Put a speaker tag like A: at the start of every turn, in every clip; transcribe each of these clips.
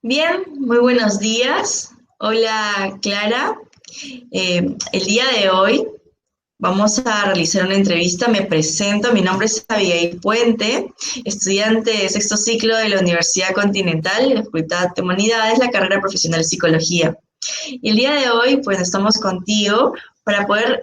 A: Bien, muy buenos días. Hola, Clara. El día de hoy vamos a realizar una entrevista. Me presento, mi nombre es Abigail Puente, estudiante de sexto ciclo de la Universidad Continental, la Facultad de Humanidades, la carrera profesional de Psicología. Y el día de hoy, pues estamos contigo para poder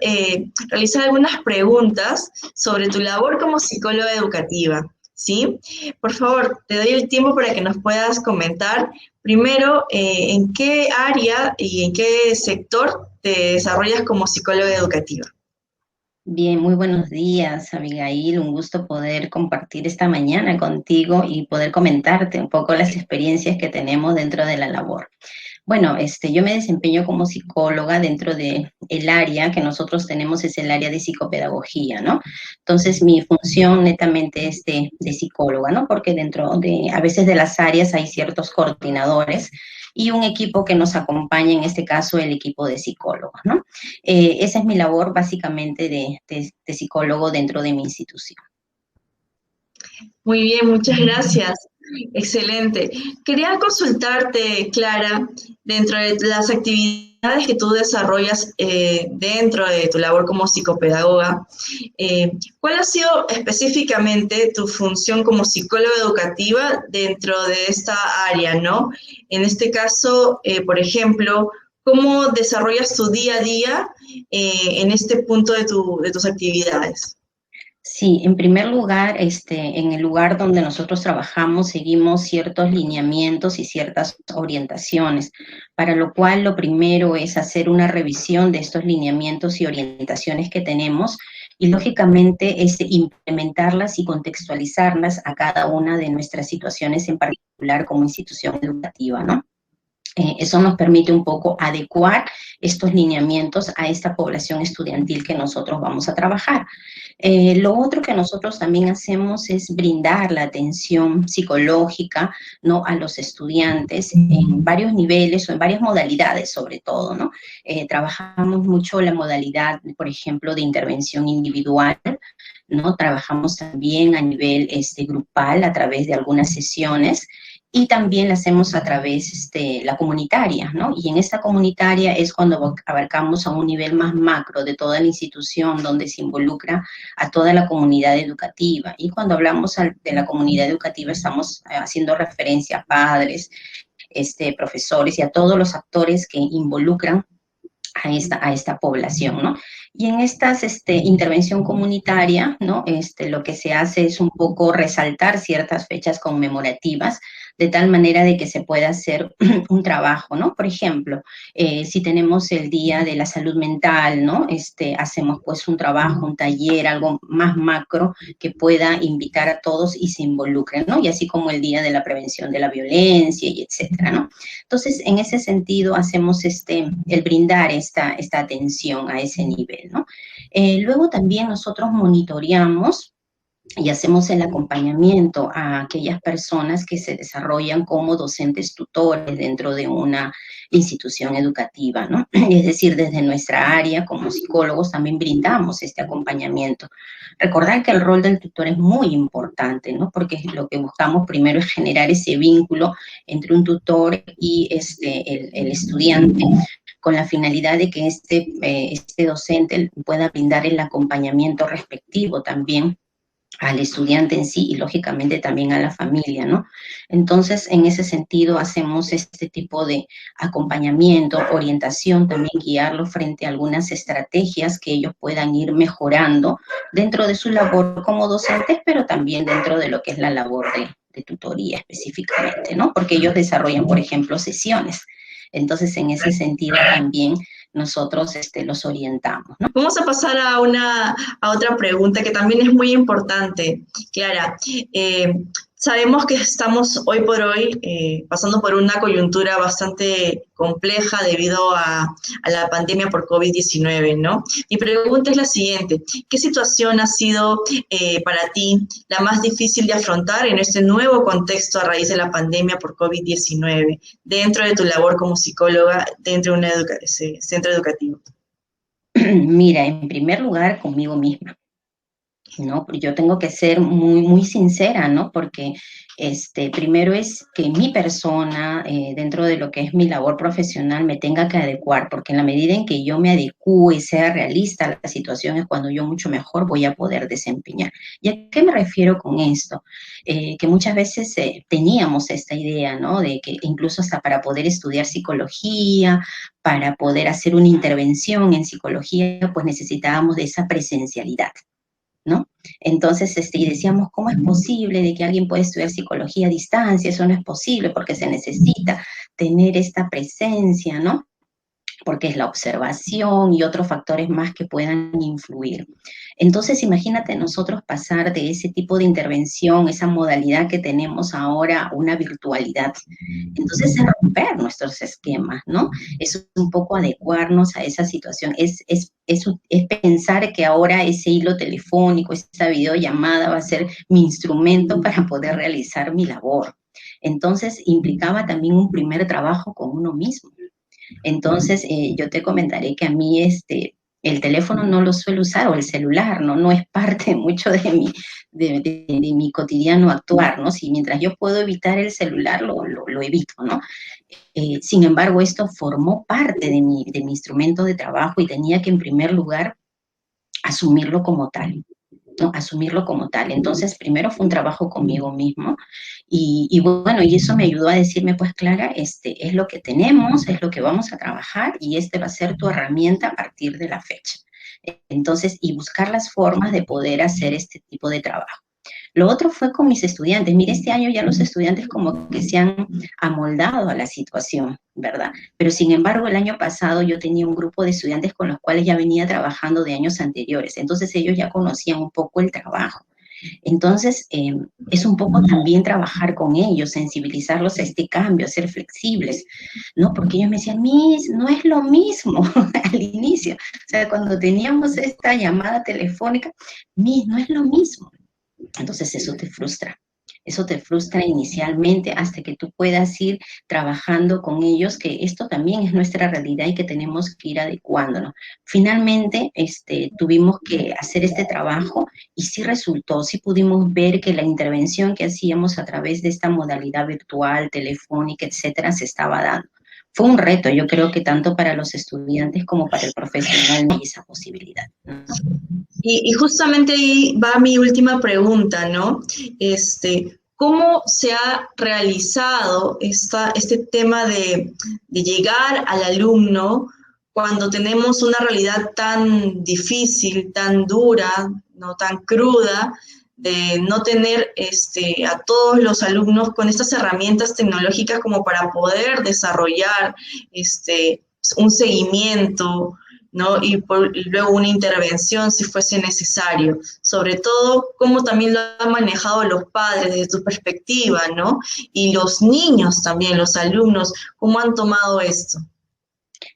A: realizar algunas preguntas sobre tu labor como psicóloga educativa, ¿sí? Por favor, te doy el tiempo para que nos puedas comentar primero en qué área y en qué sector te desarrollas como psicóloga educativa.
B: Bien, muy buenos días, Abigail. Un gusto poder compartir esta mañana contigo y poder comentarte un poco las experiencias que tenemos dentro de la labor. Bueno, yo me desempeño como psicóloga dentro de el área que nosotros tenemos es el área de psicopedagogía, ¿no? Entonces, mi función netamente es de psicóloga, ¿no? Porque dentro de, a veces de las áreas hay ciertos coordinadores y un equipo que nos acompaña, en este caso el equipo de psicólogos, ¿no? Esa es mi labor básicamente de psicólogo dentro de mi institución.
A: Muy bien, muchas gracias. Excelente. Quería consultarte, Clara, dentro de las actividades que tú desarrollas dentro de tu labor como psicopedagoga, ¿cuál ha sido específicamente tu función como psicóloga educativa dentro de esta área, ¿no? En este caso, por ejemplo, ¿cómo desarrollas tu día a día en este punto de tus actividades?
B: Sí, en primer lugar, en el lugar donde nosotros trabajamos seguimos ciertos lineamientos y ciertas orientaciones, para lo cual lo primero es hacer una revisión de estos lineamientos y orientaciones que tenemos y lógicamente es implementarlas y contextualizarlas a cada una de nuestras situaciones en particular como institución educativa, ¿no? Eso nos permite un poco adecuar estos lineamientos a esta población estudiantil que nosotros vamos a trabajar. Lo otro que nosotros también hacemos es brindar la atención psicológica, ¿no? A los estudiantes en varios niveles o en varias modalidades sobre todo, ¿no? Trabajamos mucho la modalidad, por ejemplo, de intervención individual, ¿no? Trabajamos también a nivel grupal a través de algunas sesiones y también la hacemos a través la comunitaria, ¿no? Y en esta comunitaria es cuando abarcamos a un nivel más macro de toda la institución donde se involucra a toda la comunidad educativa. Y cuando hablamos de la comunidad educativa estamos haciendo referencia a padres, profesores y a todos los actores que involucran a esta población, ¿no? Y en estas intervención comunitaria, ¿no? Lo que se hace es un poco resaltar ciertas fechas conmemorativas, de tal manera de que se pueda hacer un trabajo, ¿no? Por ejemplo, si tenemos el Día de la Salud Mental, ¿no? Hacemos pues un trabajo, un taller, algo más macro que pueda invitar a todos y se involucren, ¿no? Y así como el Día de la Prevención de la Violencia y etcétera, ¿no? Entonces, en ese sentido, hacemos el brindar esta atención a ese nivel, ¿no? Luego también nosotros monitoreamos y hacemos el acompañamiento a aquellas personas que se desarrollan como docentes tutores dentro de una institución educativa, ¿no? Es decir, desde nuestra área como psicólogos también brindamos este acompañamiento. Recordar que el rol del tutor es muy importante, ¿no? Porque lo que buscamos primero es generar ese vínculo entre un tutor y el estudiante, con la finalidad de que este docente pueda brindar el acompañamiento respectivo también al estudiante en sí y lógicamente también a la familia, ¿no? Entonces, en ese sentido, hacemos este tipo de acompañamiento, orientación, también guiarlo frente a algunas estrategias que ellos puedan ir mejorando dentro de su labor como docentes, pero también dentro de lo que es la labor de tutoría específicamente, ¿no? Porque ellos desarrollan, por ejemplo, sesiones. Entonces, en ese sentido también nosotros los orientamos, ¿no?
A: Vamos a pasar a otra pregunta que también es muy importante, Clara. Sabemos que estamos hoy por hoy pasando por una coyuntura bastante compleja debido a la pandemia por COVID-19, ¿no? Mi pregunta es la siguiente: ¿qué situación ha sido para ti la más difícil de afrontar en este nuevo contexto a raíz de la pandemia por COVID-19 dentro de tu labor como psicóloga dentro de un centro educativo?
B: Mira, en primer lugar, conmigo misma. ¿no? Yo tengo que ser muy, muy sincera, ¿no? Porque primero es que mi persona, dentro de lo que es mi labor profesional, me tenga que adecuar, porque en la medida en que yo me adecúe y sea realista a la situación es cuando yo mucho mejor voy a poder desempeñar. ¿Y a qué me refiero con esto? Que muchas veces teníamos esta idea, ¿no? De que incluso hasta para poder estudiar psicología, para poder hacer una intervención en psicología, pues necesitábamos de esa presencialidad, ¿no? Entonces, y decíamos, ¿cómo es posible de que alguien pueda estudiar psicología a distancia? Eso no es posible porque se necesita tener esta presencia, ¿no? Porque es la observación y otros factores más que puedan influir. Entonces, imagínate nosotros pasar de ese tipo de intervención, esa modalidad que tenemos ahora, a una virtualidad. Entonces, es romper nuestros esquemas, ¿no? Es un poco adecuarnos a esa situación, es pensar que ahora ese hilo telefónico, esa videollamada va a ser mi instrumento para poder realizar mi labor. Entonces, implicaba también un primer trabajo con uno mismo. Entonces, yo te comentaré que a mí el teléfono no lo suelo usar, o el celular, ¿no? No es parte mucho de mi cotidiano actuar, ¿no? Si mientras yo puedo evitar el celular, lo evito, ¿no? Sin embargo, esto formó parte de mi instrumento de trabajo y tenía que, en primer lugar, asumirlo como tal, ¿no? Asumirlo como tal. Entonces, primero fue un trabajo conmigo mismo y bueno, y eso me ayudó a decirme, pues Clara, es lo que tenemos, es lo que vamos a trabajar y va a ser tu herramienta a partir de la fecha. Entonces, y buscar las formas de poder hacer este tipo de trabajo. Lo otro fue con mis estudiantes. Mire, este año ya los estudiantes como que se han amoldado a la situación, ¿verdad? Pero sin embargo, el año pasado yo tenía un grupo de estudiantes con los cuales ya venía trabajando de años anteriores. Entonces ellos ya conocían un poco el trabajo. Entonces, es un poco también trabajar con ellos, sensibilizarlos a este cambio, ser flexibles, ¿no? Porque ellos me decían, Miss, no es lo mismo al inicio. O sea, cuando teníamos esta llamada telefónica, Miss, no es lo mismo. Entonces eso te frustra. Eso te frustra inicialmente hasta que tú puedas ir trabajando con ellos, que esto también es nuestra realidad y que tenemos que ir adecuándonos. Finalmente, tuvimos que hacer este trabajo y sí resultó, sí pudimos ver que la intervención que hacíamos a través de esta modalidad virtual, telefónica, etcétera, se estaba dando. Fue un reto, yo creo que tanto para los estudiantes como para el profesional hay esa posibilidad, ¿no?
A: Y justamente ahí va mi última pregunta, ¿no? ¿Cómo se ha realizado este tema de llegar al alumno cuando tenemos una realidad tan difícil, tan dura, no tan cruda, de no tener a todos los alumnos con estas herramientas tecnológicas como para poder desarrollar un seguimiento, ¿no? Y luego una intervención si fuese necesario. Sobre todo, cómo también lo han manejado los padres desde su perspectiva, ¿no? Y los niños también, los alumnos, ¿cómo han tomado esto?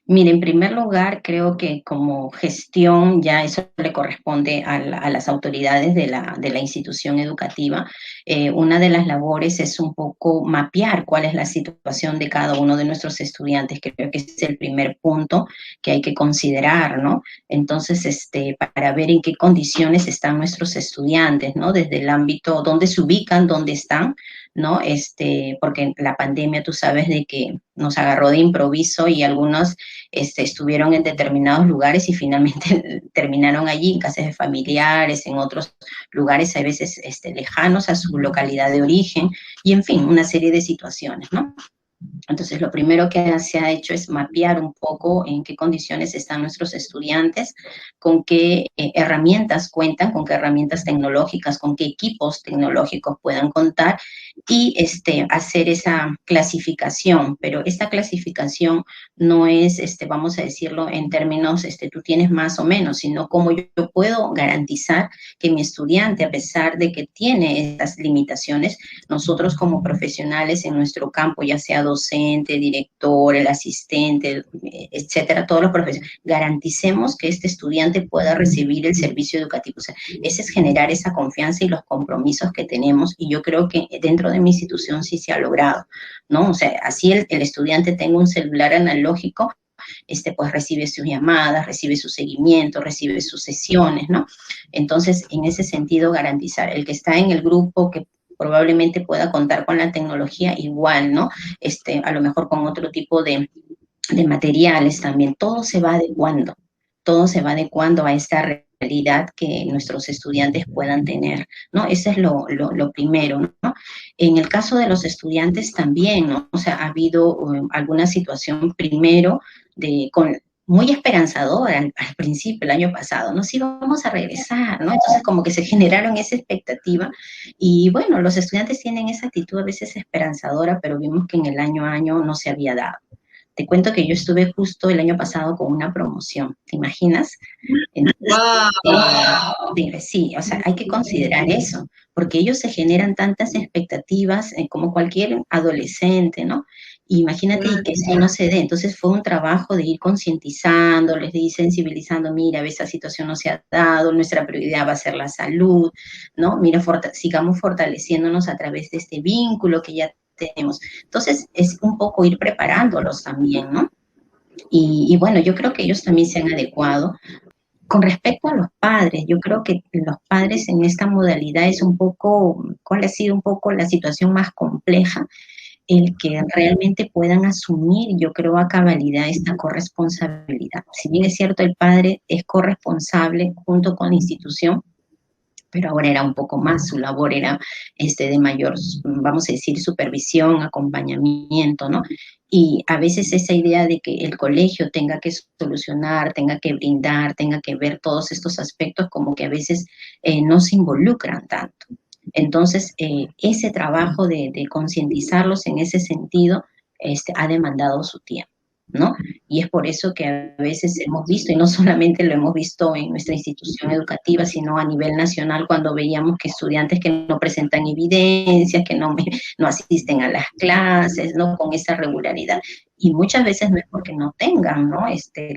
B: Mire, en primer lugar, creo que como gestión ya eso le corresponde a las autoridades de la institución educativa. Una de las labores es un poco mapear cuál es la situación de cada uno de nuestros estudiantes, que creo que es el primer punto que hay que considerar, ¿no? Entonces, para ver en qué condiciones están nuestros estudiantes, ¿no? Desde el ámbito, dónde se ubican, dónde están, ¿no? Porque la pandemia, tú sabes de que nos agarró de improviso y algunos estuvieron en determinados lugares y finalmente terminaron allí, en casas de familiares, en otros lugares a veces lejanos a su localidad de origen, y en fin, una serie de situaciones, ¿no? Entonces, lo primero que se ha hecho es mapear un poco en qué condiciones están nuestros estudiantes, con qué herramientas cuentan, con qué herramientas tecnológicas, con qué equipos tecnológicos puedan contar y hacer esa clasificación. Pero esta clasificación no es, vamos a decirlo en términos, tú tienes más o menos, sino cómo yo puedo garantizar que mi estudiante, a pesar de que tiene estas limitaciones, nosotros como profesionales en nuestro campo, ya sea docente, director, el asistente, etcétera, todos los profesionales, garanticemos que este estudiante pueda recibir el servicio educativo. O sea, ese es generar esa confianza y los compromisos que tenemos, y yo creo que dentro de mi institución sí se ha logrado, ¿no? O sea, así el estudiante tenga un celular analógico, pues recibe sus llamadas, recibe su seguimiento, recibe sus sesiones, ¿no? Entonces, en ese sentido, garantizar el que está en el grupo, que probablemente pueda contar con la tecnología igual, ¿no? A lo mejor con otro tipo de materiales también, todo se va adecuando a esta realidad que nuestros estudiantes puedan tener, ¿no? Ese es lo primero, ¿no? En el caso de los estudiantes también, ¿no? O sea, ha habido alguna situación primero muy esperanzadora al principio, el año pasado, ¿no? Sí, vamos a regresar, ¿no? Entonces como que se generaron esa expectativa y bueno, los estudiantes tienen esa actitud a veces esperanzadora, pero vimos que en el año a año no se había dado. Te cuento que yo estuve justo el año pasado con una promoción, ¿te imaginas? Entonces, sí, o sea, hay que considerar eso, porque ellos se generan tantas expectativas como cualquier adolescente, ¿no? Imagínate y que eso no se dé. Entonces fue un trabajo de ir concientizándoles, de ir sensibilizando, mira, esa situación no se ha dado, nuestra prioridad va a ser la salud, ¿no? Mira, sigamos fortaleciéndonos a través de este vínculo que ya tenemos. Entonces, es un poco ir preparándolos también, ¿no? Y bueno, yo creo que ellos también se han adecuado. Con respecto a los padres, yo creo que los padres en esta modalidad es un poco, ¿cuál ha sido un poco la situación más compleja? El que realmente puedan asumir, yo creo, a cabalidad esta corresponsabilidad. Si bien es cierto, el padre es corresponsable junto con la institución, pero ahora era un poco más, su labor era de mayor, vamos a decir, supervisión, acompañamiento, ¿no? Y a veces esa idea de que el colegio tenga que solucionar, tenga que brindar, tenga que ver todos estos aspectos, como que a veces no se involucran tanto. Entonces, ese trabajo de concientizarlos en ese sentido ha demandado su tiempo, ¿no? Y es por eso que a veces hemos visto, y no solamente lo hemos visto en nuestra institución educativa, sino a nivel nacional, cuando veíamos que estudiantes que no presentan evidencias, que no asisten a las clases, ¿no? Con esa regularidad. Y muchas veces no es porque no tengan, ¿no?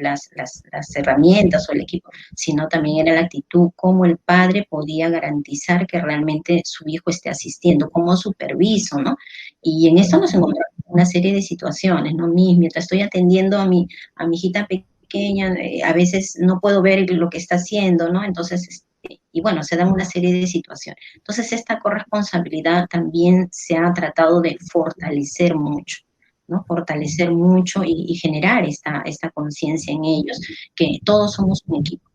B: Las herramientas o el equipo, sino también era la actitud, cómo el padre podía garantizar que realmente su hijo esté asistiendo, cómo superviso, ¿no? Y en eso nos encontramos una serie de situaciones, ¿no? Mientras estoy atendiendo a mi hijita pequeña, a veces no puedo ver lo que está haciendo, ¿no? Entonces, y bueno, se dan una serie de situaciones. Entonces, esta corresponsabilidad también se ha tratado de fortalecer mucho, ¿no? Fortalecer mucho y generar esta conciencia en ellos, que todos somos un equipo,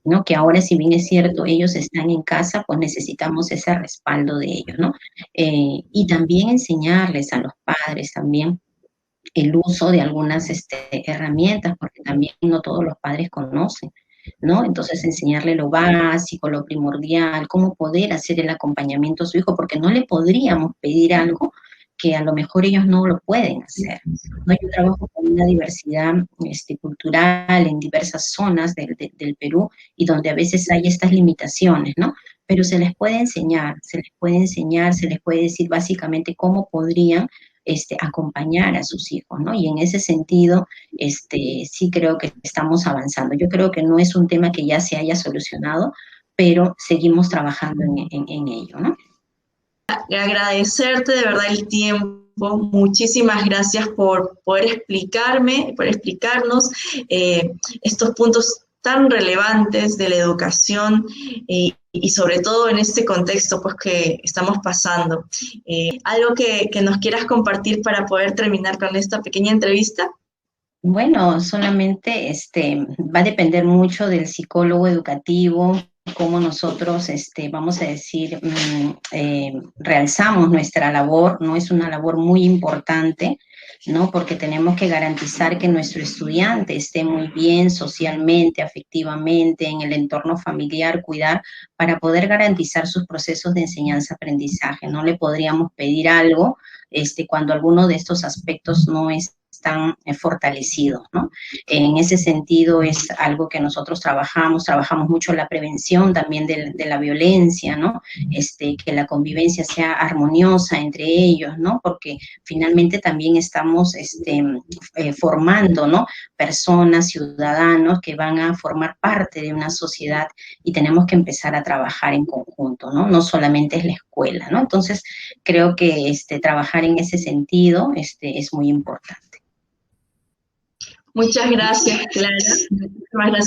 B: ¿no? Que ahora, si bien es cierto, ellos están en casa, pues necesitamos ese respaldo de ellos, ¿no? Y también enseñarles a los padres también el uso de algunas herramientas, porque también no todos los padres conocen, ¿no? Entonces, enseñarle lo básico, lo primordial, cómo poder hacer el acompañamiento a su hijo, porque no le podríamos pedir algo que a lo mejor ellos no lo pueden hacer, ¿no? Yo trabajo con una diversidad cultural en diversas zonas del Perú y donde a veces hay estas limitaciones, ¿no? Pero se les puede enseñar, se les puede decir básicamente cómo podrían acompañar a sus hijos, ¿no? Y en ese sentido, sí creo que estamos avanzando. Yo creo que no es un tema que ya se haya solucionado, pero seguimos trabajando en ello, ¿no?
A: Agradecerte de verdad el tiempo. Muchísimas gracias por poder explicarme, por explicarnos estos puntos tan relevantes de la educación y sobre todo en este contexto pues que estamos pasando. ¿Algo que nos quieras compartir para poder terminar con esta pequeña entrevista?
B: Bueno, solamente va a depender mucho del psicólogo educativo, cómo nosotros, vamos a decir, realzamos nuestra labor, ¿no? Es una labor muy importante, ¿no? Porque tenemos que garantizar que nuestro estudiante esté muy bien socialmente, afectivamente, en el entorno familiar, cuidar, para poder garantizar sus procesos de enseñanza-aprendizaje. No le podríamos pedir algo cuando alguno de estos aspectos no están fortalecidos, ¿no? En ese sentido es algo que nosotros trabajamos mucho la prevención también de la violencia, ¿no? Que la convivencia sea armoniosa entre ellos, ¿no? Porque finalmente también estamos formando, ¿no? Personas, ciudadanos que van a formar parte de una sociedad y tenemos que empezar a trabajar en conjunto, ¿no? No solamente es la escuela, ¿no? Entonces, creo que trabajar en ese sentido es muy importante.
A: Muchas gracias, Clara. Muchas gracias.